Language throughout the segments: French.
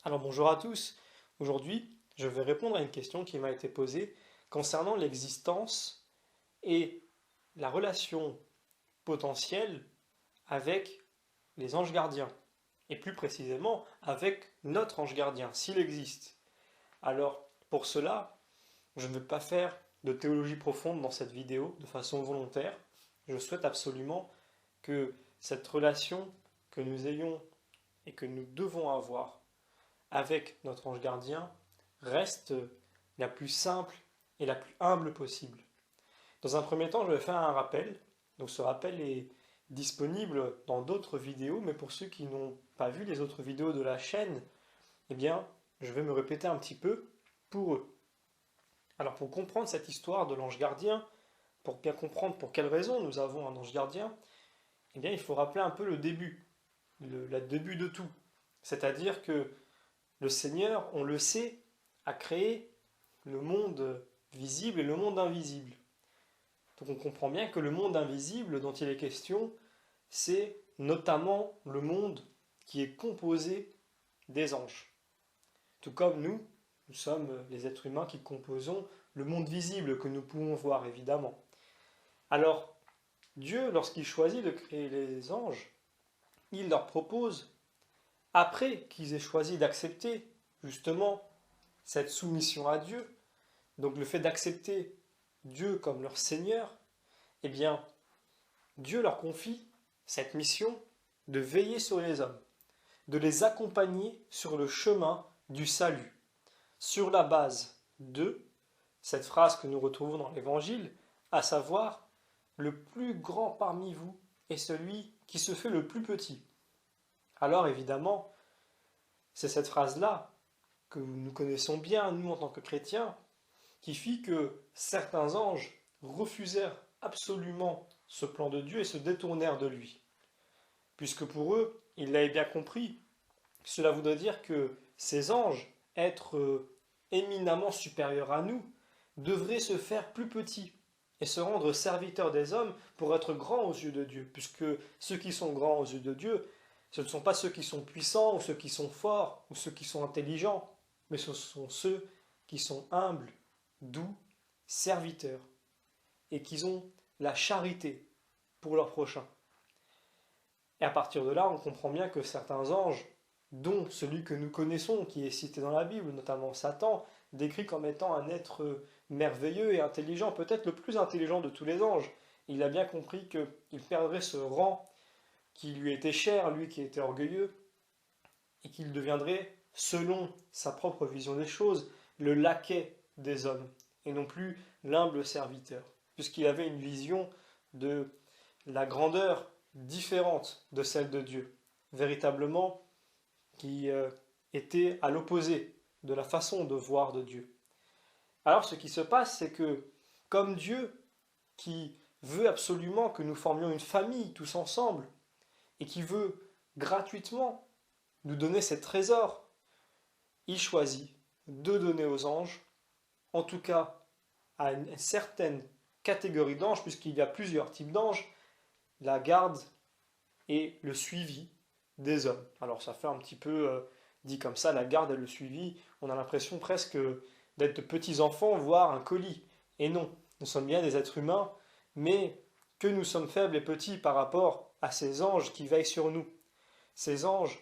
Alors bonjour à tous. Aujourd'hui, je vais répondre à une question qui m'a été posée concernant l'existence et la relation potentielle avec les anges gardiens, et plus précisément avec notre ange gardien, s'il existe. Alors, pour cela, je ne vais pas faire de théologie profonde dans cette vidéo de façon volontaire. Je souhaite absolument que cette relation que nous ayons et que nous devons avoir avec notre ange gardien reste la plus simple et la plus humble possible. Dans un premier temps, je vais faire un rappel. Donc ce rappel est disponible dans d'autres vidéos, mais pour ceux qui n'ont pas vu les autres vidéos de la chaîne, eh bien, je vais me répéter un petit peu pour eux. Alors pour comprendre cette histoire de l'ange gardien, pour bien comprendre pour quelles raisons nous avons un ange gardien, eh bien, il faut rappeler un peu le début, le début de tout. C'est-à-dire que le Seigneur, on le sait, a créé le monde visible et le monde invisible. Donc on comprend bien que le monde invisible dont il est question, c'est notamment le monde qui est composé des anges. Tout comme nous sommes les êtres humains qui composons le monde visible que nous pouvons voir évidemment. Alors, Dieu, lorsqu'il choisit de créer les anges, il leur propose, après qu'ils aient choisi d'accepter justement cette soumission à Dieu, donc le fait d'accepter Dieu comme leur Seigneur, eh bien, Dieu leur confie cette mission de veiller sur les hommes, de les accompagner sur le chemin du salut, sur la base de cette phrase que nous retrouvons dans l'Évangile, à savoir, le plus grand parmi vous est celui qui se fait le plus petit. Alors évidemment, c'est cette phrase-là que nous connaissons bien, nous en tant que chrétiens, qui fit que certains anges refusèrent absolument ce plan de Dieu et se détournèrent de lui. Puisque pour eux, ils l'avaient bien compris, cela voudrait dire que ces anges, être éminemment supérieurs à nous, devraient se faire plus petits et se rendre serviteurs des hommes pour être grands aux yeux de Dieu. Puisque ceux qui sont grands aux yeux de Dieu, ce ne sont pas ceux qui sont puissants ou ceux qui sont forts ou ceux qui sont intelligents, mais ce sont ceux qui sont humbles, doux, serviteurs, et qui ont la charité pour leur prochain. Et à partir de là, on comprend bien que certains anges, dont celui que nous connaissons, qui est cité dans la Bible, notamment Satan, décrit comme étant un être merveilleux et intelligent, peut-être le plus intelligent de tous les anges. Il a bien compris qu'il perdrait ce rang qui lui était cher, lui qui était orgueilleux, et qu'il deviendrait, selon sa propre vision des choses, le laquais des hommes, et non plus l'humble serviteur, puisqu'il avait une vision de la grandeur différente de celle de Dieu, véritablement qui était à l'opposé de la façon de voir de Dieu. Alors ce qui se passe, c'est que comme Dieu, qui veut absolument que nous formions une famille tous ensemble, et qui veut gratuitement nous donner ses trésors, il choisit de donner aux anges, en tout cas à une certaine catégorie d'anges, puisqu'il y a plusieurs types d'anges, la garde et le suivi des hommes. Alors ça fait un petit peu dit comme ça, la garde et le suivi, on a l'impression presque d'être de petits enfants, voire un colis. Et non, nous sommes bien des êtres humains, mais que nous sommes faibles et petits par rapport à ces anges qui veillent sur nous. Ces anges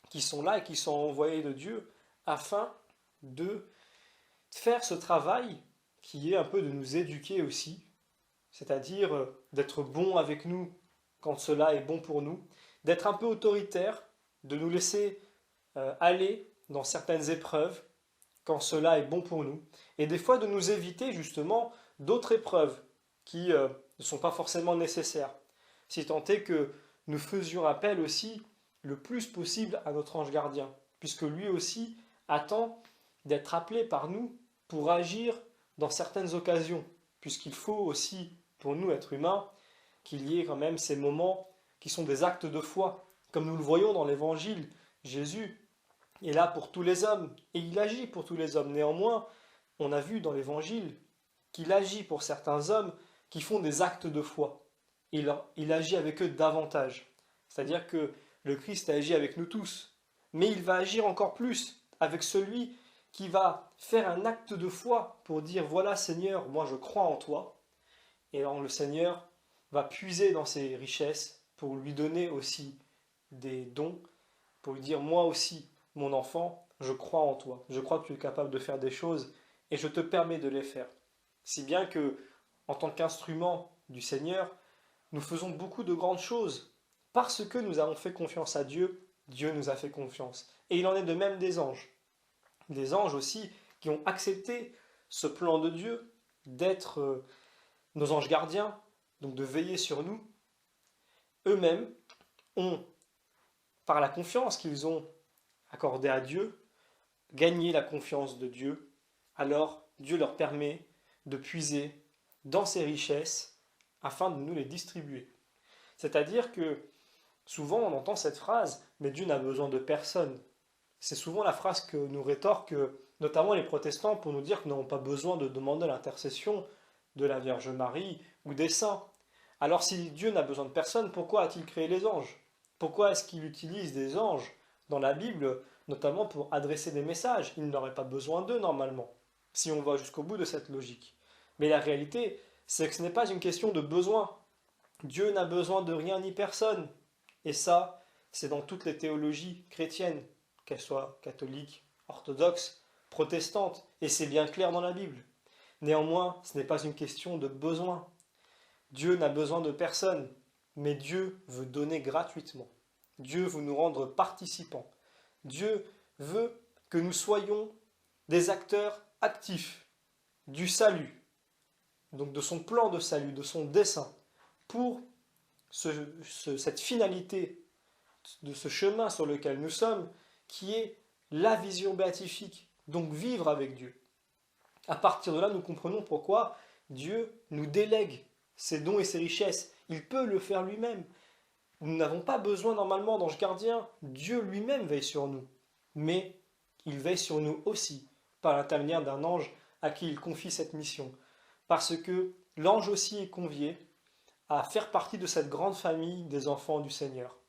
qui sont là et qui sont envoyés de Dieu afin de faire ce travail qui est un peu de nous éduquer aussi, c'est-à-dire d'être bon avec nous quand cela est bon pour nous, d'être un peu autoritaire, de nous laisser aller dans certaines épreuves quand cela est bon pour nous, et des fois de nous éviter justement d'autres épreuves qui ne sont pas forcément nécessaires, si tant est que nous faisions appel aussi le plus possible à notre ange gardien, puisque lui aussi attend d'être appelé par nous pour agir dans certaines occasions, puisqu'il faut aussi, pour nous, êtres humains, qu'il y ait quand même ces moments qui sont des actes de foi. Comme nous le voyons dans l'Évangile, Jésus est là pour tous les hommes, et il agit pour tous les hommes. Néanmoins, on a vu dans l'Évangile qu'il agit pour certains hommes qui font des actes de foi. Il agit avec eux davantage. C'est-à-dire que le Christ agit avec nous tous, mais il va agir encore plus avec celui qui va faire un acte de foi pour dire voilà Seigneur, moi je crois en toi. Et alors le Seigneur va puiser dans ses richesses pour lui donner aussi des dons, pour lui dire moi aussi, mon enfant, je crois en toi. Je crois que tu es capable de faire des choses et je te permets de les faire. Si bien que, en tant qu'instrument du Seigneur, nous faisons beaucoup de grandes choses. Parce que nous avons fait confiance à Dieu, Dieu nous a fait confiance. Et il en est de même des anges. Des anges aussi qui ont accepté ce plan de Dieu d'être nos anges gardiens, donc de veiller sur nous. Eux-mêmes ont, par la confiance qu'ils ont accordée à Dieu, gagné la confiance de Dieu. Alors Dieu leur permet de puiser dans ses richesses afin de nous les distribuer. C'est-à-dire que souvent on entend cette phrase, mais Dieu n'a besoin de personne. C'est souvent la phrase que nous rétorquent notamment les protestants pour nous dire que nous n'avons pas besoin de demander l'intercession de la Vierge Marie ou des saints. Alors si Dieu n'a besoin de personne, pourquoi a-t-il créé les anges? Pourquoi est-ce qu'il utilise des anges dans la Bible, notamment pour adresser des messages? Il n'aurait pas besoin d'eux normalement, si on va jusqu'au bout de cette logique. Mais la réalité, c'est que ce n'est pas une question de besoin. Dieu n'a besoin de rien ni personne. Et ça, c'est dans toutes les théologies chrétiennes, qu'elles soient catholiques, orthodoxes, protestantes, et c'est bien clair dans la Bible. Néanmoins, ce n'est pas une question de besoin. Dieu n'a besoin de personne, mais Dieu veut donner gratuitement. Dieu veut nous rendre participants. Dieu veut que nous soyons des acteurs actifs du salut, donc de son plan de salut, de son dessein, pour cette finalité de ce chemin sur lequel nous sommes, qui est la vision béatifique, donc vivre avec Dieu. À partir de là, nous comprenons pourquoi Dieu nous délègue ses dons et ses richesses. Il peut le faire lui-même. Nous n'avons pas besoin normalement d'ange gardien. Dieu lui-même veille sur nous. Mais il veille sur nous aussi, par l'intermédiaire d'un ange à qui il confie cette mission. Parce que l'ange aussi est convié à faire partie de cette grande famille des enfants du Seigneur.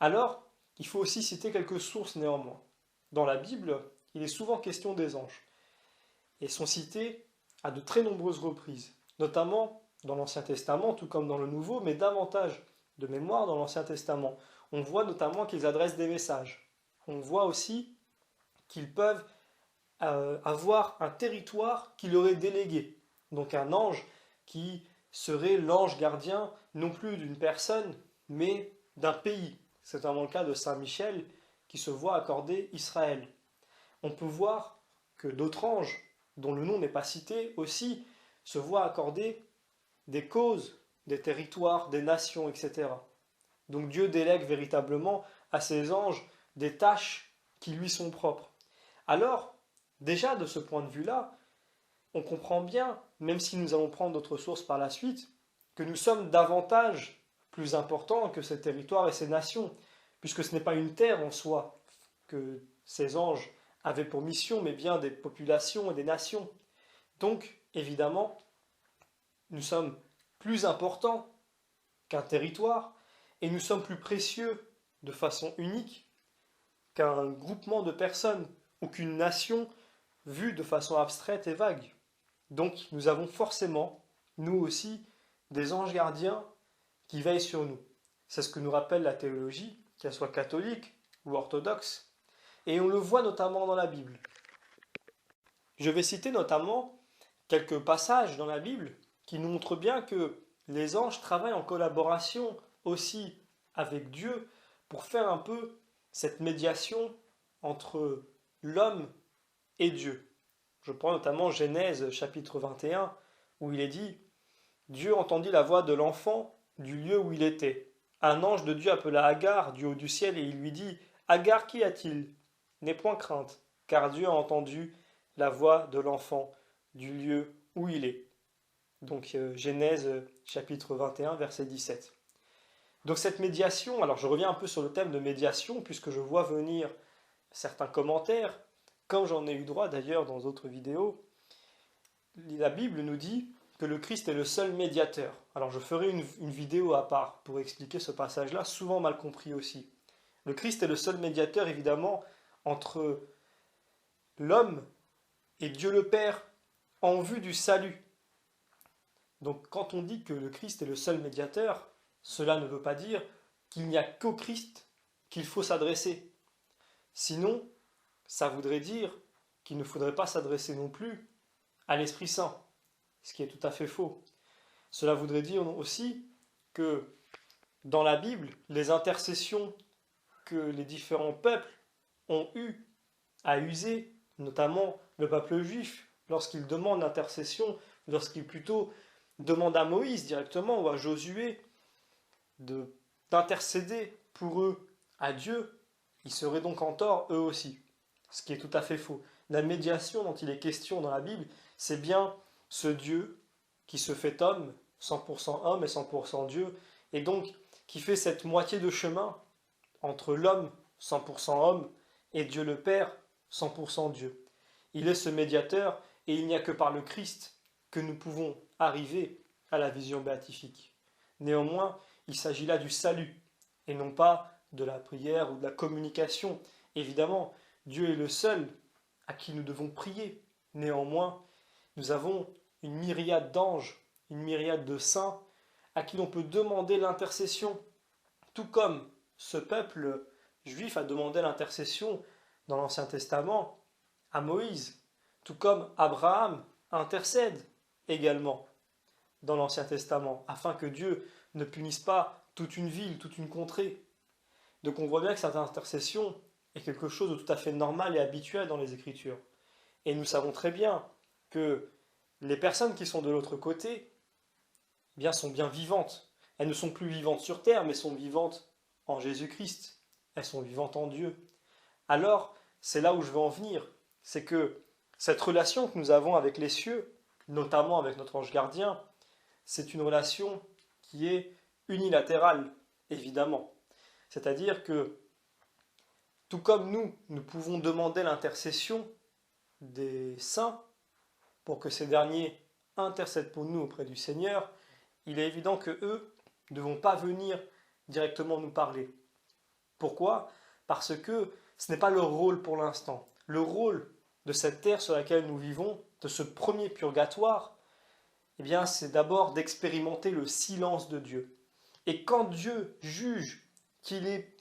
Alors, il faut aussi citer quelques sources néanmoins. Dans la Bible, il est souvent question des anges. Et sont cités à de très nombreuses reprises, notamment dans l'Ancien Testament, tout comme dans le Nouveau, mais davantage de mémoire dans l'Ancien Testament. On voit notamment qu'ils adressent des messages. On voit aussi qu'ils peuvent avoir un territoire qui leur est délégué. Donc un ange qui serait l'ange gardien non plus d'une personne, mais d'un pays. C'est notamment le cas de Saint Michel qui se voit accorder Israël. On peut voir que d'autres anges, dont le nom n'est pas cité, aussi se voient accorder des causes, des territoires, des nations, etc. Donc Dieu délègue véritablement à ses anges des tâches qui lui sont propres. Alors, déjà de ce point de vue-là, on comprend bien, même si nous allons prendre d'autres sources par la suite, que nous sommes davantage plus importants que ces territoires et ces nations, puisque ce n'est pas une terre en soi que ces anges avaient pour mission, mais bien des populations et des nations. Donc, évidemment, nous sommes plus importants qu'un territoire, et nous sommes plus précieux de façon unique qu'un groupement de personnes ou qu'une nation vue de façon abstraite et vague. Donc nous avons forcément, nous aussi, des anges gardiens qui veillent sur nous. C'est ce que nous rappelle la théologie, qu'elle soit catholique ou orthodoxe. Et on le voit notamment dans la Bible. Je vais citer notamment quelques passages dans la Bible qui nous montrent bien que les anges travaillent en collaboration aussi avec Dieu pour faire un peu cette médiation entre l'homme et Dieu. Je prends notamment Genèse chapitre 21 où il est dit « Dieu entendit la voix de l'enfant du lieu où il était. Un ange de Dieu appela Agar du haut du ciel et il lui dit « Agar, qu'y a-t-il ? N'aie point crainte, car Dieu a entendu la voix de l'enfant du lieu où il est. » Donc Genèse chapitre 21 verset 17. Donc cette médiation, alors je reviens un peu sur le thème de médiation puisque je vois venir certains commentaires, comme j'en ai eu droit d'ailleurs dans d'autres vidéos. La Bible nous dit que le Christ est le seul médiateur. Alors je ferai une vidéo à part pour expliquer ce passage-là, souvent mal compris aussi. Le Christ est le seul médiateur, évidemment, entre l'homme et Dieu le Père en vue du salut. Donc quand on dit que le Christ est le seul médiateur, cela ne veut pas dire qu'il n'y a qu'au Christ qu'il faut s'adresser. Sinon, ça voudrait dire qu'il ne faudrait pas s'adresser non plus à l'Esprit Saint, ce qui est tout à fait faux. Cela voudrait dire aussi que dans la Bible, les intercessions que les différents peuples ont eu à user, notamment le peuple juif, lorsqu'il demande l'intercession, lorsqu'il plutôt demande à Moïse directement ou à Josué d'intercéder pour eux à Dieu, ils seraient donc en tort eux aussi, ce qui est tout à fait faux. La médiation dont il est question dans la Bible, c'est bien ce Dieu qui se fait homme, 100% homme et 100% Dieu, et donc qui fait cette moitié de chemin entre l'homme, 100% homme, et Dieu le Père, 100% Dieu. Il est ce médiateur, et il n'y a que par le Christ que nous pouvons arriver à la vision béatifique. Néanmoins, il s'agit là du salut, et non pas de la prière ou de la communication. Évidemment, Dieu est le seul à qui nous devons prier. Néanmoins, nous avons une myriade d'anges, une myriade de saints, à qui l'on peut demander l'intercession, tout comme ce peuple juif a demandé l'intercession dans l'Ancien Testament à Moïse, tout comme Abraham intercède également dans l'Ancien Testament, afin que Dieu ne punisse pas toute une ville, toute une contrée. Donc on voit bien que cette intercession est quelque chose de tout à fait normal et habituel dans les Écritures. Et nous savons très bien que les personnes qui sont de l'autre côté sont bien vivantes. Elles ne sont plus vivantes sur terre, mais sont vivantes en Jésus-Christ. Elles sont vivantes en Dieu. Alors, c'est là où je veux en venir. C'est que cette relation que nous avons avec les cieux, notamment avec notre ange gardien, c'est une relation qui est unilatérale, évidemment. C'est-à-dire que, tout comme nous pouvons demander l'intercession des saints pour que ces derniers intercèdent pour nous auprès du Seigneur, il est évident que eux ne vont pas venir directement nous parler. Pourquoi ? Parce que ce n'est pas leur rôle pour l'instant. Le rôle de cette terre sur laquelle nous vivons, de ce premier purgatoire, c'est d'abord d'expérimenter le silence de Dieu. Et quand Dieu juge qu'il est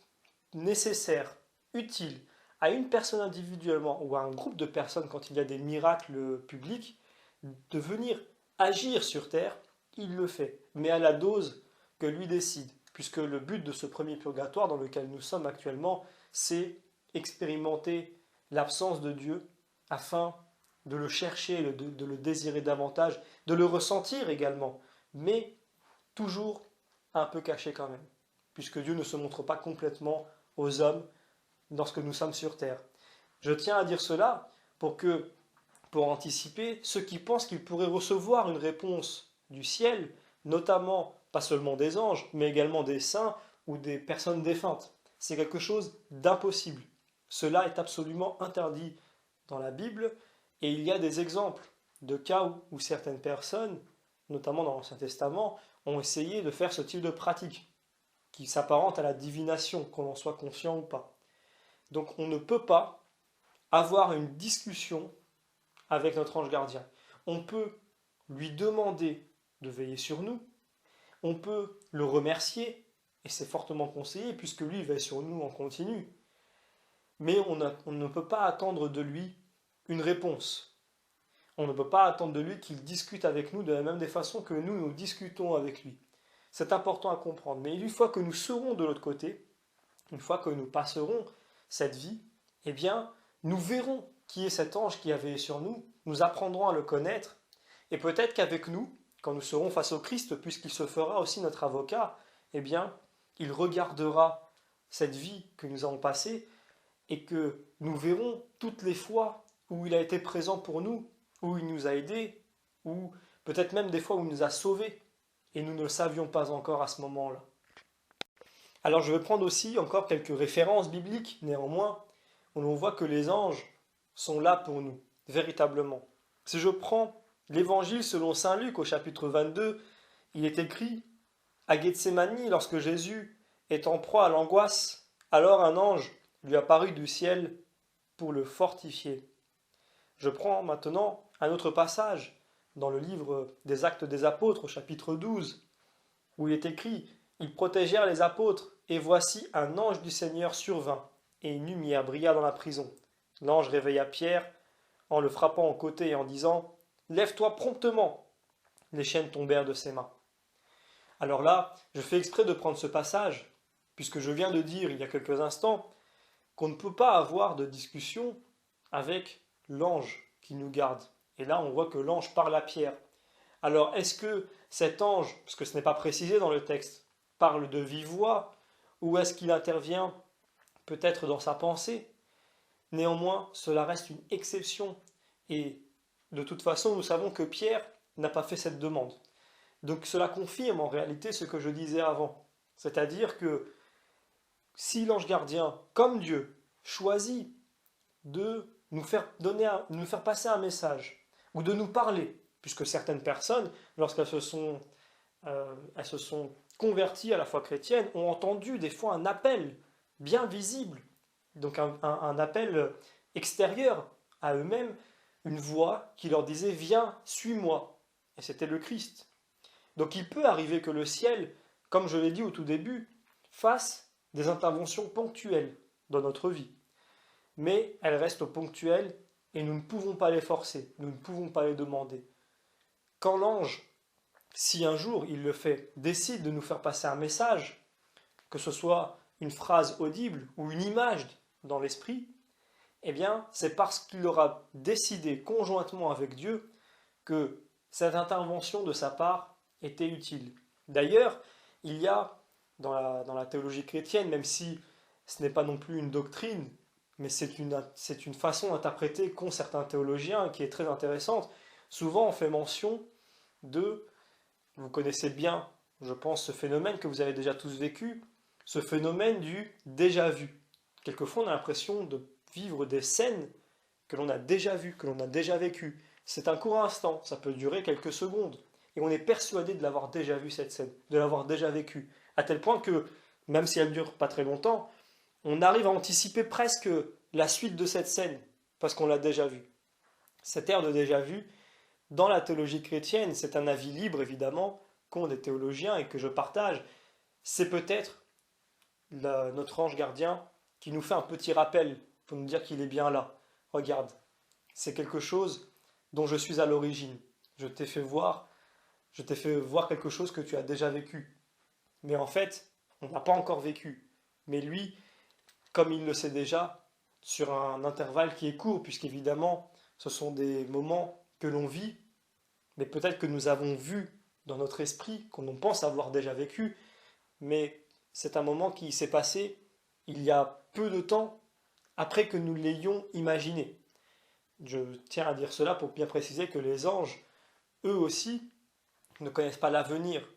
nécessaire, utile, à une personne individuellement ou à un groupe de personnes quand il y a des miracles publics, de venir agir sur terre, il le fait, mais à la dose que lui décide, puisque le but de ce premier purgatoire dans lequel nous sommes actuellement, c'est expérimenter l'absence de Dieu afin de le chercher, de le désirer davantage, de le ressentir également, mais toujours un peu caché quand même, puisque Dieu ne se montre pas complètement aux hommes lorsque nous sommes sur terre. Je tiens à dire cela pour anticiper ceux qui pensent qu'ils pourraient recevoir une réponse du ciel, notamment pas seulement des anges, mais également des saints ou des personnes défuntes. C'est quelque chose d'impossible. Cela est absolument interdit dans la Bible, et il y a des exemples de cas où certaines personnes, notamment dans l'Ancien Testament, ont essayé de faire ce type de pratique, qui s'apparente à la divination, qu'on en soit conscient ou pas. Donc on ne peut pas avoir une discussion avec notre ange gardien. On peut lui demander de veiller sur nous, on peut le remercier, et c'est fortement conseillé, puisque lui veille sur nous en continu, mais on ne peut pas attendre de lui une réponse. On ne peut pas attendre de lui qu'il discute avec nous de la même des façons que nous discutons avec lui. C'est important à comprendre. Mais une fois que nous serons de l'autre côté, une fois que nous passerons cette vie, nous verrons qui est cet ange qui a veillé sur nous, nous apprendrons à le connaître, et peut-être qu'avec nous, quand nous serons face au Christ, puisqu'il se fera aussi notre avocat, il regardera cette vie que nous avons passée, et que nous verrons toutes les fois où il a été présent pour nous, où il nous a aidés, ou peut-être même des fois où il nous a sauvés, et nous ne le savions pas encore à ce moment-là. Alors je vais prendre aussi encore quelques références bibliques, néanmoins, où l'on voit que les anges sont là pour nous, véritablement. Si je prends l'évangile selon saint Luc au chapitre 22, il est écrit à Gethsémani, lorsque Jésus est en proie à l'angoisse, Alors un ange lui apparut du ciel pour le fortifier. Je prends maintenant un autre passage dans le livre des Actes des Apôtres, au chapitre 12, où il est écrit: Ils protégèrent les apôtres, et voici un ange du Seigneur survint, et une lumière brilla dans la prison. L'ange réveilla Pierre en le frappant au côté et en disant: Lève-toi promptement. Les chaînes tombèrent de ses mains. Alors là, je fais exprès de prendre ce passage, puisque je viens de dire il y a quelques instants qu'on ne peut pas avoir de discussion avec l'ange qui nous garde. Et là, on voit que l'ange parle à Pierre. Alors, est-ce que cet ange, parce que ce n'est pas précisé dans le texte, parle de vive voix, ou est-ce qu'il intervient peut-être dans sa pensée? Néanmoins, cela reste une exception. Et de toute façon, nous savons que Pierre n'a pas fait cette demande. Donc cela confirme en réalité ce que je disais avant. C'est-à-dire que si l'ange gardien, comme Dieu, choisit de nous faire passer un message, ou de nous parler, puisque certaines personnes, elles se sont converties à la foi chrétienne, ont entendu des fois un appel bien visible, donc un appel extérieur à eux-mêmes, une voix qui leur disait: Viens, suis-moi. Et c'était le Christ. Donc il peut arriver que le ciel, comme je l'ai dit au tout début, fasse des interventions ponctuelles dans notre vie. Mais elles restent ponctuelles et nous ne pouvons pas les forcer, nous ne pouvons pas les demander. Quand l'ange, si un jour il le fait, décide de nous faire passer un message, que ce soit une phrase audible ou une image dans l'esprit, eh bien c'est parce qu'il aura décidé conjointement avec Dieu que cette intervention de sa part était utile. D'ailleurs, il y a dans la théologie chrétienne, même si ce n'est pas non plus une doctrine, mais c'est une façon d'interpréter qu'ont certains théologiens qui est très intéressante. Souvent, on fait mention de, vous connaissez bien, je pense, ce phénomène que vous avez déjà tous vécu, ce phénomène du déjà vu. Quelquefois, on a l'impression de vivre des scènes que l'on a déjà vues, que l'on a déjà vécues. C'est un court instant, ça peut durer quelques secondes. Et on est persuadé de l'avoir déjà vu cette scène, de l'avoir déjà vécue. À tel point que, même si elle ne dure pas très longtemps, on arrive à anticiper presque la suite de cette scène, parce qu'on l'a déjà vue. Cette ère de déjà vu, dans la théologie chrétienne, c'est un avis libre évidemment, qu'ont des théologiens et que je partage, c'est peut-être notre ange gardien qui nous fait un petit rappel pour nous dire qu'il est bien là. Regarde, c'est quelque chose dont je suis à l'origine. Je t'ai fait voir quelque chose que tu as déjà vécu. Mais en fait, on n'a pas encore vécu. Mais lui, comme il le sait déjà, sur un intervalle qui est court, puisqu'évidemment, ce sont des moments que l'on vit, mais peut-être que nous avons vu dans notre esprit, qu'on pense avoir déjà vécu, mais c'est un moment qui s'est passé il y a peu de temps après que nous l'ayons imaginé. Je tiens à dire cela pour bien préciser que les anges, eux aussi, ne connaissent pas l'avenir.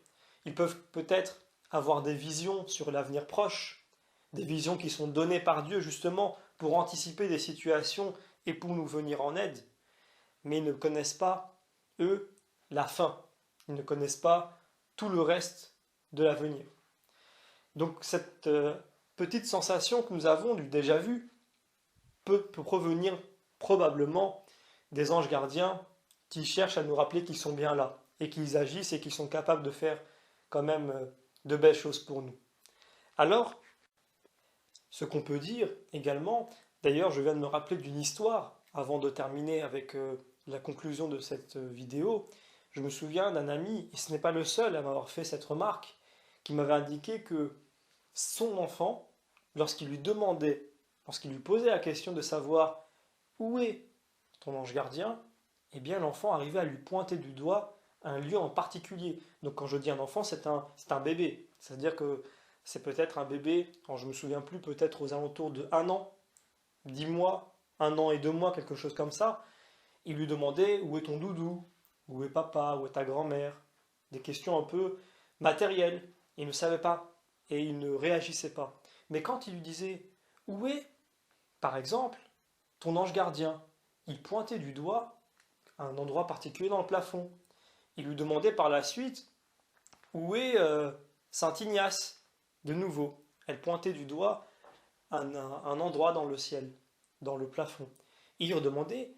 Ils peuvent peut-être avoir des visions sur l'avenir proche, des visions qui sont données par Dieu justement pour anticiper des situations et pour nous venir en aide, mais ils ne connaissent pas, eux, la fin. Ils ne connaissent pas tout le reste de l'avenir. Donc cette petite sensation que nous avons du déjà vu peut provenir probablement des anges gardiens qui cherchent à nous rappeler qu'ils sont bien là et qu'ils agissent et qu'ils sont capables de faire quand même de belles choses pour nous. Alors, ce qu'on peut dire également, d'ailleurs je viens de me rappeler d'une histoire avant de terminer avec la conclusion de cette vidéo, je me souviens d'un ami, et ce n'est pas le seul à m'avoir fait cette remarque, qui m'avait indiqué que son enfant, lorsqu'il lui posait la question de savoir où est ton ange gardien, eh bien l'enfant arrivait à lui pointer du doigt un lieu en particulier. Donc quand je dis un enfant, c'est un bébé. C'est-à-dire que c'est peut-être un bébé, alors je ne me souviens plus, peut-être aux alentours de 1 an, 10 mois, 1 an et 2 mois, quelque chose comme ça. Il lui demandait où est ton doudou, où est papa, où est ta grand-mère. Des questions un peu matérielles. Il ne savait pas et il ne réagissait pas. Mais quand il lui disait où est, par exemple, ton ange gardien, il pointait du doigt à un endroit particulier dans le plafond. Il lui demandait par la suite où est Saint Ignace, de nouveau. Elle pointait du doigt un endroit dans le ciel, dans le plafond. Et il lui demandait,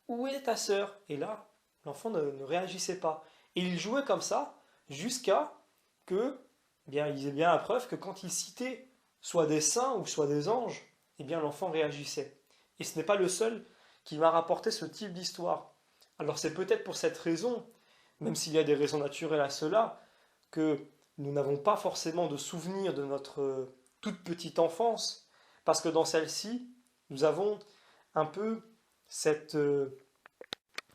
où est ta sœur? Et là, l'enfant ne réagissait pas. Et il jouait comme ça jusqu'à que, eh bien, il ait bien la preuve que quand il citait soit des saints ou soit des anges, eh bien, l'enfant réagissait. Et ce n'est pas le seul qui m'a rapporté ce type d'histoire. Alors c'est peut-être pour cette raison, même s'il y a des raisons naturelles à cela, que nous n'avons pas forcément de souvenirs de notre toute petite enfance, parce que dans celle-ci, nous avons un peu cette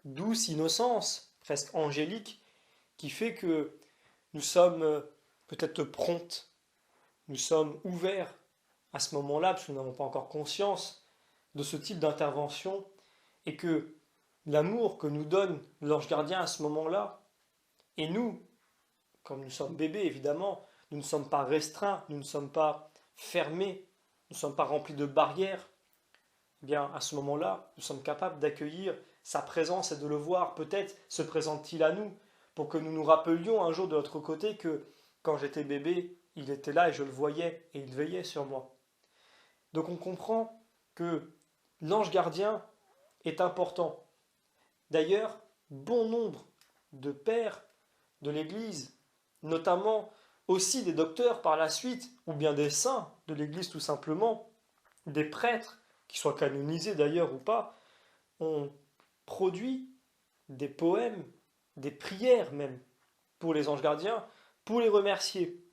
douce innocence, presque angélique, qui fait que nous sommes peut-être promptes, nous sommes ouverts à ce moment-là, parce que nous n'avons pas encore conscience de ce type d'intervention, et que l'amour que nous donne l'ange gardien à ce moment-là, et nous, comme nous sommes bébés évidemment, nous ne sommes pas restreints, nous ne sommes pas fermés, nous ne sommes pas remplis de barrières, eh bien à ce moment-là, nous sommes capables d'accueillir sa présence et de le voir. Peut-être se présente-t-il à nous pour que nous nous rappelions un jour de l'autre côté que quand j'étais bébé, il était là et je le voyais et il veillait sur moi. Donc on comprend que l'ange gardien est important. D'ailleurs, bon nombre de pères de l'Église, notamment aussi des docteurs par la suite, ou bien des saints de l'Église tout simplement, des prêtres, qui soient canonisés d'ailleurs ou pas, ont produit des poèmes, des prières même, pour les anges gardiens, pour les remercier.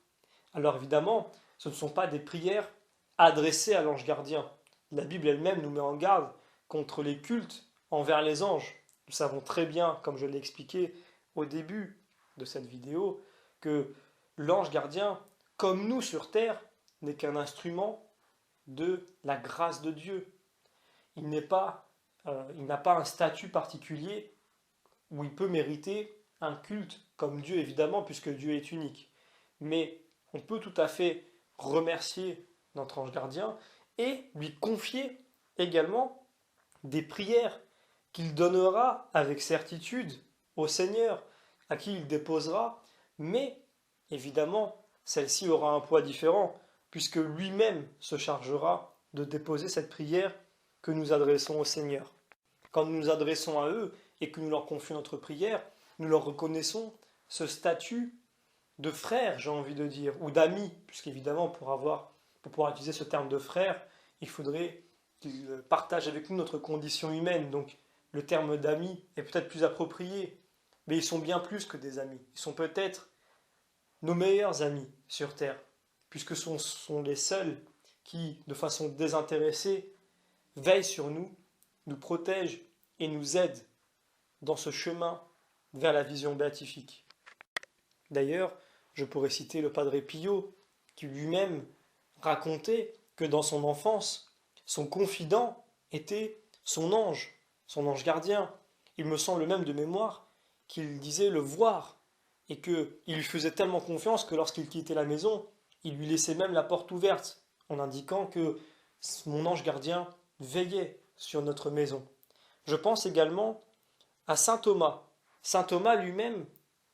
Alors évidemment, ce ne sont pas des prières adressées à l'ange gardien. La Bible elle-même nous met en garde contre les cultes envers les anges. Nous savons très bien, comme je l'ai expliqué au début de cette vidéo, que l'ange gardien, comme nous sur terre, n'est qu'un instrument de la grâce de Dieu. Il n'a pas un statut particulier où il peut mériter un culte comme Dieu, évidemment, puisque Dieu est unique. Mais on peut tout à fait remercier notre ange gardien et lui confier également des prières qu'il donnera avec certitude au Seigneur, à qui il déposera, mais évidemment, celle-ci aura un poids différent, puisque lui-même se chargera de déposer cette prière que nous adressons au Seigneur. Quand nous nous adressons à eux et que nous leur confions notre prière, nous leur reconnaissons ce statut de frère, j'ai envie de dire, ou d'ami, puisqu'évidemment, pour pouvoir utiliser ce terme de frère, il faudrait qu'ils partagent avec nous notre condition humaine. Donc, le terme d'ami est peut-être plus approprié, mais ils sont bien plus que des amis. Ils sont peut-être nos meilleurs amis sur Terre, puisque ce sont les seuls qui, de façon désintéressée, veillent sur nous, nous protègent et nous aident dans ce chemin vers la vision béatifique. D'ailleurs, je pourrais citer le Padre Pio, qui lui-même racontait que dans son enfance, son confident était son ange gardien. Il me semble même de mémoire qu'il disait le voir, et qu'il lui faisait tellement confiance que lorsqu'il quittait la maison, il lui laissait même la porte ouverte, en indiquant que mon ange gardien veillait sur notre maison. Je pense également à saint Thomas. Saint Thomas lui-même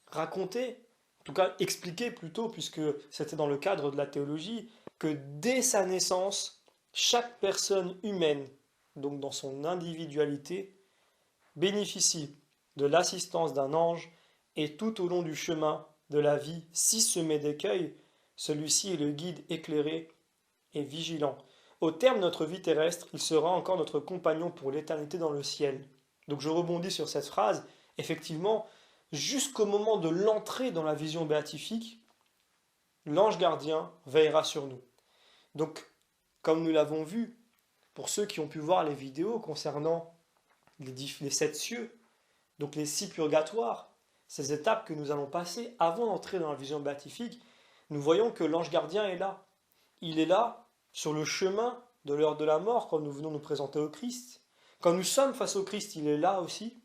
racontait, en tout cas expliquait plutôt, puisque c'était dans le cadre de la théologie, que dès sa naissance, chaque personne humaine, donc dans son individualité, bénéficie de l'assistance d'un ange et tout au long du chemin de la vie, si semé d'écueils, celui-ci est le guide éclairé et vigilant. Au terme de notre vie terrestre, il sera encore notre compagnon pour l'éternité dans le ciel. Donc je rebondis sur cette phrase. Effectivement, jusqu'au moment de l'entrée dans la vision béatifique, l'ange gardien veillera sur nous. Donc, comme nous l'avons vu, pour ceux qui ont pu voir les vidéos concernant les 7 cieux, donc les 6 purgatoires, ces étapes que nous allons passer avant d'entrer dans la vision béatifique, nous voyons que l'ange gardien est là. Il est là sur le chemin de l'heure de la mort quand nous venons nous présenter au Christ. Quand nous sommes face au Christ, il est là aussi.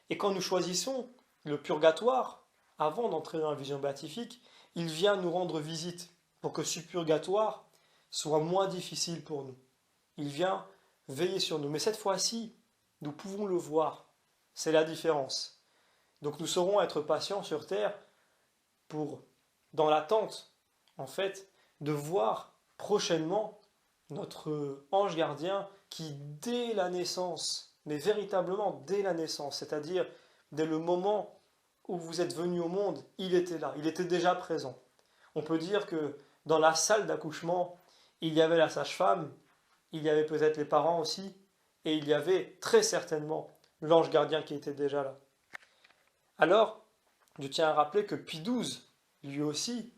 Et quand nous choisissons le purgatoire, avant d'entrer dans la vision béatifique, il vient nous rendre visite pour que ce purgatoire soit moins difficile pour nous. Il vient veiller sur nous. Mais cette fois-ci, nous pouvons le voir. C'est la différence. Donc nous saurons être patients sur terre pour, dans l'attente, en fait, de voir prochainement notre ange gardien qui, dès la naissance, mais véritablement dès la naissance, c'est-à-dire dès le moment où vous êtes venu au monde, il était là, il était déjà présent. On peut dire que dans la salle d'accouchement, il y avait la sage-femme, il y avait peut-être les parents aussi, et il y avait très certainement l'ange gardien qui était déjà là. Alors, je tiens à rappeler que Pie XII, lui aussi,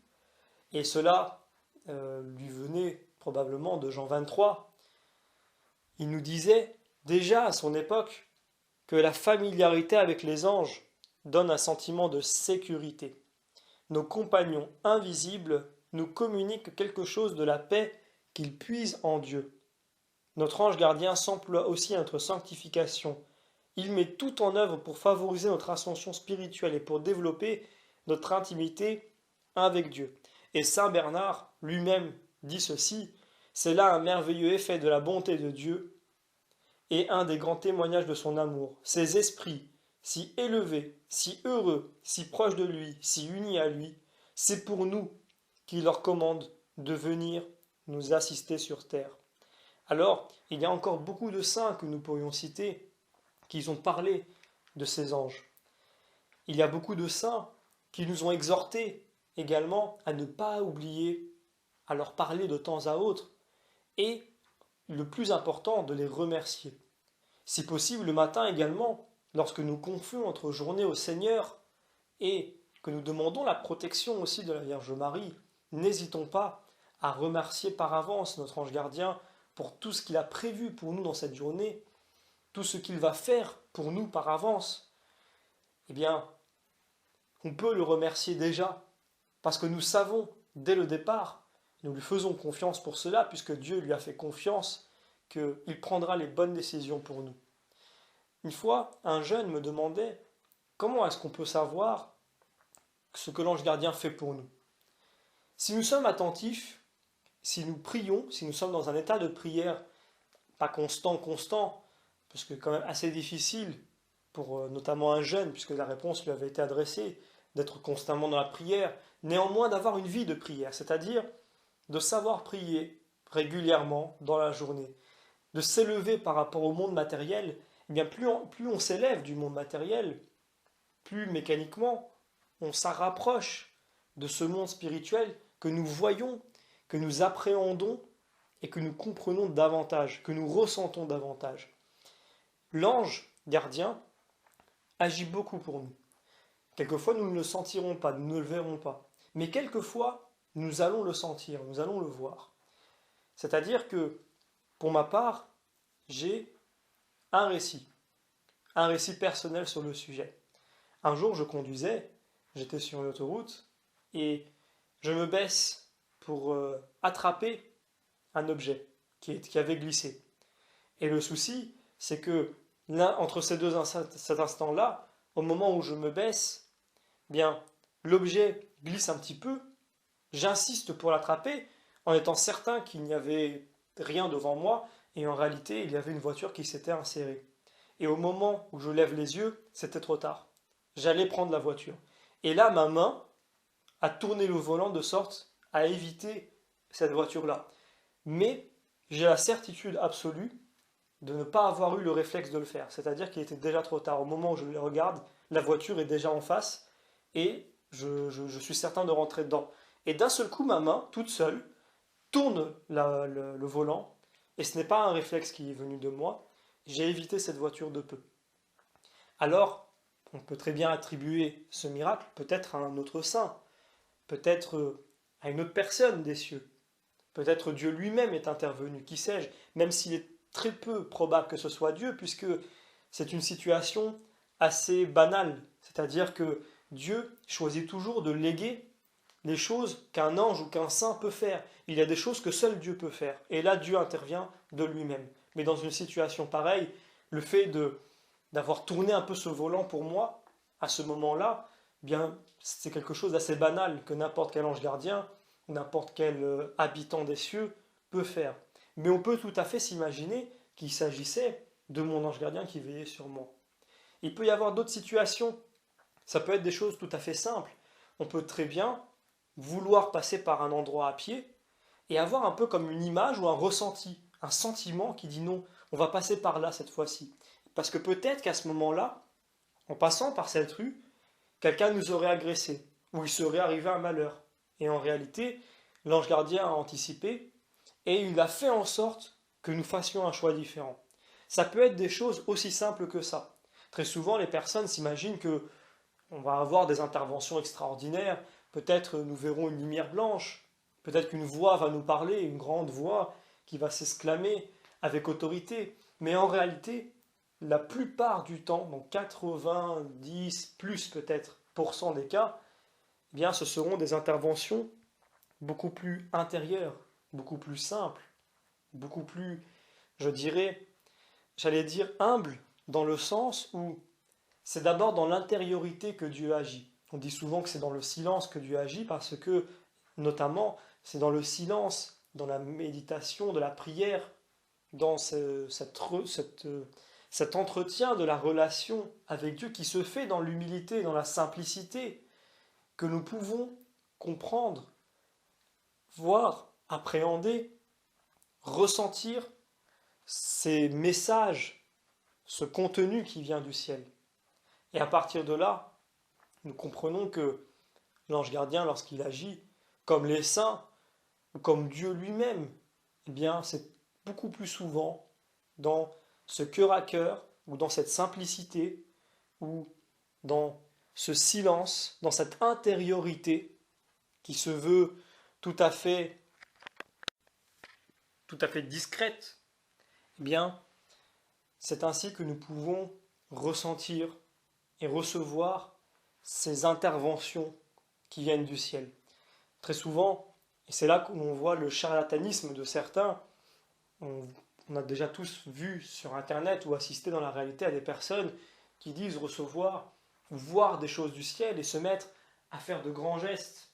et cela lui venait probablement de Jean 23, il nous disait déjà à son époque que la familiarité avec les anges donne un sentiment de sécurité. Nos compagnons invisibles nous communiquent quelque chose de la paix qu'ils puisent en Dieu. Notre ange gardien s'emploie aussi à notre sanctification. Il met tout en œuvre pour favoriser notre ascension spirituelle et pour développer notre intimité avec Dieu. Et saint Bernard lui-même dit ceci, c'est là un merveilleux effet de la bonté de Dieu et un des grands témoignages de son amour. Ces esprits, si élevés, si heureux, si proches de lui, si unis à lui, c'est pour nous qu'il leur commande de venir nous assister sur terre. Alors, il y a encore beaucoup de saints que nous pourrions citer qui ont parlé de ces anges. Il y a beaucoup de saints qui nous ont exhortés également à ne pas oublier, à leur parler de temps à autre, et le plus important, de les remercier. Si possible, le matin également, lorsque nous confions notre journée au Seigneur et que nous demandons la protection aussi de la Vierge Marie, n'hésitons pas à remercier par avance notre ange gardien pour tout ce qu'il a prévu pour nous dans cette journée, tout ce qu'il va faire pour nous par avance. Eh bien, on peut le remercier déjà, parce que nous savons dès le départ, nous lui faisons confiance pour cela, puisque Dieu lui a fait confiance, qu'il prendra les bonnes décisions pour nous. Une fois, un jeune me demandait comment est-ce qu'on peut savoir ce que l'ange gardien fait pour nous. Si nous sommes attentifs, si nous prions, si nous sommes dans un état de prière, pas constant, parce que quand même assez difficile pour notamment un jeune, puisque la réponse lui avait été adressée, d'être constamment dans la prière, néanmoins d'avoir une vie de prière, c'est-à-dire de savoir prier régulièrement dans la journée, de s'élever par rapport au monde matériel. Eh bien plus on s'élève du monde matériel, plus mécaniquement on s'en rapproche de ce monde spirituel que nous voyons, que nous appréhendons et que nous comprenons davantage, que nous ressentons davantage. L'ange gardien agit beaucoup pour nous. Quelquefois, nous ne le sentirons pas, nous ne le verrons pas. Mais quelquefois, nous allons le sentir, nous allons le voir. C'est-à-dire que, pour ma part, j'ai un récit personnel sur le sujet. Un jour, je conduisais, j'étais sur l'autoroute, et je me baisse pour attraper un objet qui avait glissé. Et le souci, c'est que entre cet instant-là, au moment où je me baisse, bien, l'objet glisse un petit peu, j'insiste pour l'attraper, en étant certain qu'il n'y avait rien devant moi, et en réalité, il y avait une voiture qui s'était insérée. Et au moment où je lève les yeux, c'était trop tard. J'allais prendre la voiture. Et là, ma main a tourné le volant de sorte à éviter cette voiture-là. Mais j'ai la certitude absolue de ne pas avoir eu le réflexe de le faire. C'est-à-dire qu'il était déjà trop tard. Au moment où je les regarde, la voiture est déjà en face et je suis certain de rentrer dedans. Et d'un seul coup, ma main, toute seule, tourne le volant et ce n'est pas un réflexe qui est venu de moi. J'ai évité cette voiture de peu. Alors, on peut très bien attribuer ce miracle peut-être à un autre saint, peut-être à une autre personne des cieux. Peut-être Dieu lui-même est intervenu, qui sais-je, même s'il est très peu probable que ce soit Dieu, puisque c'est une situation assez banale. C'est-à-dire que Dieu choisit toujours de léguer les choses qu'un ange ou qu'un saint peut faire. Il y a des choses que seul Dieu peut faire. Et là, Dieu intervient de lui-même. Mais dans une situation pareille, le fait d'avoir tourné un peu ce volant pour moi, à ce moment-là, bien, c'est quelque chose d'assez banal que n'importe quel ange gardien, n'importe quel habitant des cieux peut faire. Mais on peut tout à fait s'imaginer qu'il s'agissait de mon ange gardien qui veillait sur moi. Il peut y avoir d'autres situations. Ça peut être des choses tout à fait simples. On peut très bien vouloir passer par un endroit à pied et avoir un peu comme une image ou un ressenti, un sentiment qui dit non, on va passer par là cette fois-ci. Parce que peut-être qu'à ce moment-là, en passant par cette rue, quelqu'un nous aurait agressé, ou il serait arrivé un malheur. Et en réalité, l'ange gardien a anticipé, et il a fait en sorte que nous fassions un choix différent. Ça peut être des choses aussi simples que ça. Très souvent, les personnes s'imaginent que on va avoir des interventions extraordinaires, peut-être nous verrons une lumière blanche, peut-être qu'une voix va nous parler, une grande voix qui va s'exclamer avec autorité. Mais en réalité, la plupart du temps, donc 90 plus peut-être % des cas, eh bien ce seront des interventions beaucoup plus intérieures, beaucoup plus simples, beaucoup plus, je dirais, j'allais dire humbles, dans le sens où c'est d'abord dans l'intériorité que Dieu agit. On dit souvent que c'est dans le silence que Dieu agit parce que, notamment, c'est dans le silence, dans la méditation, de la prière, dans cet entretien de la relation avec Dieu qui se fait dans l'humilité, dans la simplicité, que nous pouvons comprendre, voir, appréhender, ressentir ces messages, ce contenu qui vient du ciel. Et à partir de là, nous comprenons que l'ange gardien, lorsqu'il agit, comme les saints, ou comme Dieu lui-même, eh bien, c'est beaucoup plus souvent dans ce cœur à cœur, ou dans cette simplicité, ou dans ce silence, dans cette intériorité qui se veut tout à fait, tout à fait discrète, eh bien, c'est ainsi que nous pouvons ressentir et recevoir ces interventions qui viennent du ciel. Très souvent, et c'est là qu'on voit le charlatanisme de certains, on a déjà tous vu sur Internet ou assisté dans la réalité à des personnes qui disent recevoir ou voir des choses du ciel et se mettre à faire de grands gestes,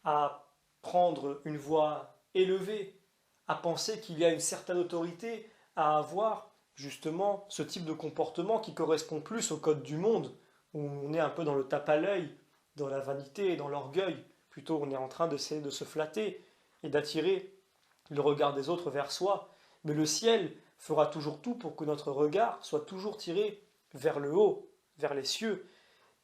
à prendre une voix élevée, à penser qu'il y a une certaine autorité, à avoir justement ce type de comportement qui correspond plus au code du monde, où on est un peu dans le tape à l'œil, dans la vanité et dans l'orgueil. Plutôt, on est en train d'essayer de se flatter et d'attirer le regard des autres vers soi. Mais le ciel fera toujours tout pour que notre regard soit toujours tiré vers le haut, vers les cieux.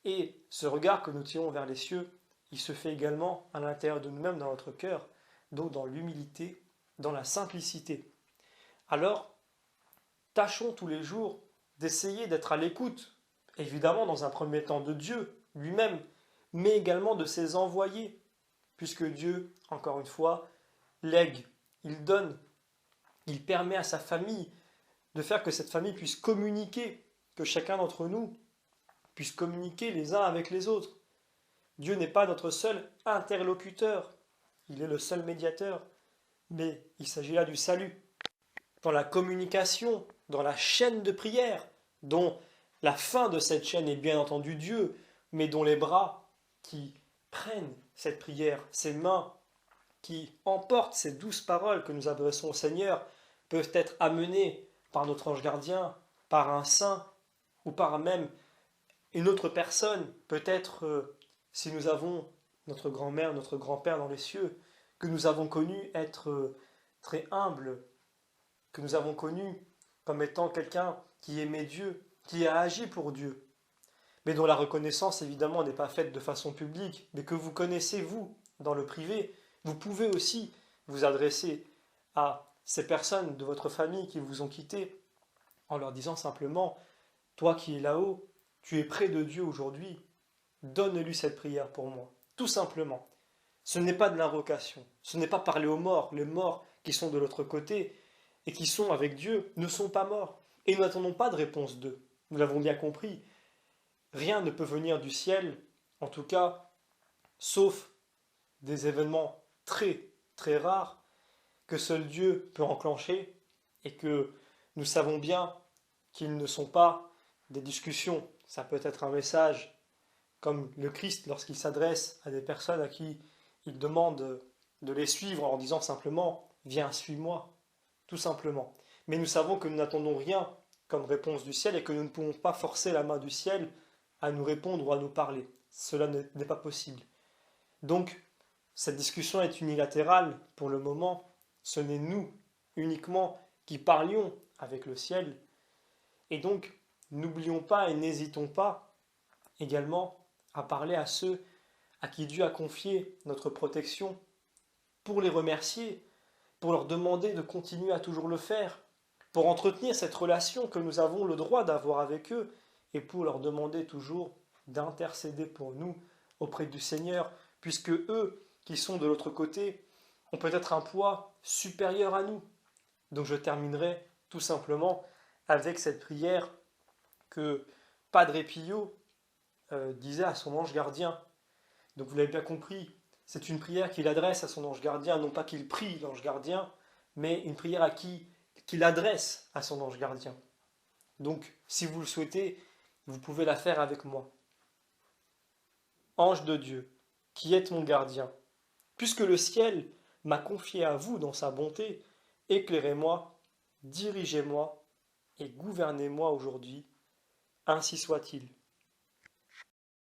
Et ce regard que nous tirons vers les cieux, il se fait également à l'intérieur de nous-mêmes, dans notre cœur, donc dans l'humilité, dans la simplicité. Alors, tâchons tous les jours d'essayer d'être à l'écoute, évidemment dans un premier temps de Dieu lui-même, mais également de ses envoyés, puisque Dieu, encore une fois, lègue, il donne, il permet à sa famille de faire que cette famille puisse communiquer, que chacun d'entre nous puisse communiquer les uns avec les autres. Dieu n'est pas notre seul interlocuteur, il est le seul médiateur, mais il s'agit là du salut. Dans la communication, dans la chaîne de prière, dont la fin de cette chaîne est bien entendu Dieu, mais dont les bras qui prennent cette prière, ces mains qui emportent ces douces paroles que nous adressons au Seigneur, peuvent être amenés par notre ange gardien, par un saint, ou par même une autre personne, peut-être si nous avons notre grand-mère, notre grand-père dans les cieux, que nous avons connu être très humble, que nous avons connu comme étant quelqu'un qui aimait Dieu, qui a agi pour Dieu, mais dont la reconnaissance évidemment n'est pas faite de façon publique, mais que vous connaissez vous, dans le privé, vous pouvez aussi vous adresser à ces personnes de votre famille qui vous ont quitté en leur disant simplement, toi qui es là-haut, tu es près de Dieu aujourd'hui, donne-lui cette prière pour moi, tout simplement. Ce n'est pas de l'invocation, ce n'est pas parler aux morts, les morts qui sont de l'autre côté et qui sont avec Dieu ne sont pas morts. Et nous n'attendons pas de réponse d'eux, nous l'avons bien compris. Rien ne peut venir du ciel, en tout cas, sauf des événements très, très rares que seul Dieu peut enclencher et que nous savons bien qu'ils ne sont pas des discussions. Ça peut être un message comme le Christ lorsqu'il s'adresse à des personnes à qui il demande de les suivre en leur disant simplement « Viens, suis-moi », tout simplement. Mais nous savons que nous n'attendons rien comme réponse du ciel et que nous ne pouvons pas forcer la main du ciel à nous répondre ou à nous parler. Cela n'est pas possible. Donc, cette discussion est unilatérale pour le moment, ce n'est nous uniquement qui parlions avec le ciel. Et donc, n'oublions pas et n'hésitons pas également à parler à ceux à qui Dieu a confié notre protection, pour les remercier, pour leur demander de continuer à toujours le faire, pour entretenir cette relation que nous avons le droit d'avoir avec eux, et pour leur demander toujours d'intercéder pour nous auprès du Seigneur, puisque eux, qui sont de l'autre côté, ont peut-être un poids supérieur à nous. Donc je terminerai tout simplement avec cette prière que Padre Pio disait à son ange gardien. Donc vous l'avez bien compris, c'est une prière qu'il adresse à son ange gardien, non pas qu'il prie l'ange gardien, mais une prière à qui qu'il adresse à son ange gardien. Donc, si vous le souhaitez, vous pouvez la faire avec moi. Ange de Dieu, qui êtes mon gardien, puisque le ciel m'a confié à vous dans sa bonté, éclairez-moi, dirigez-moi et gouvernez-moi aujourd'hui, ainsi soit-il.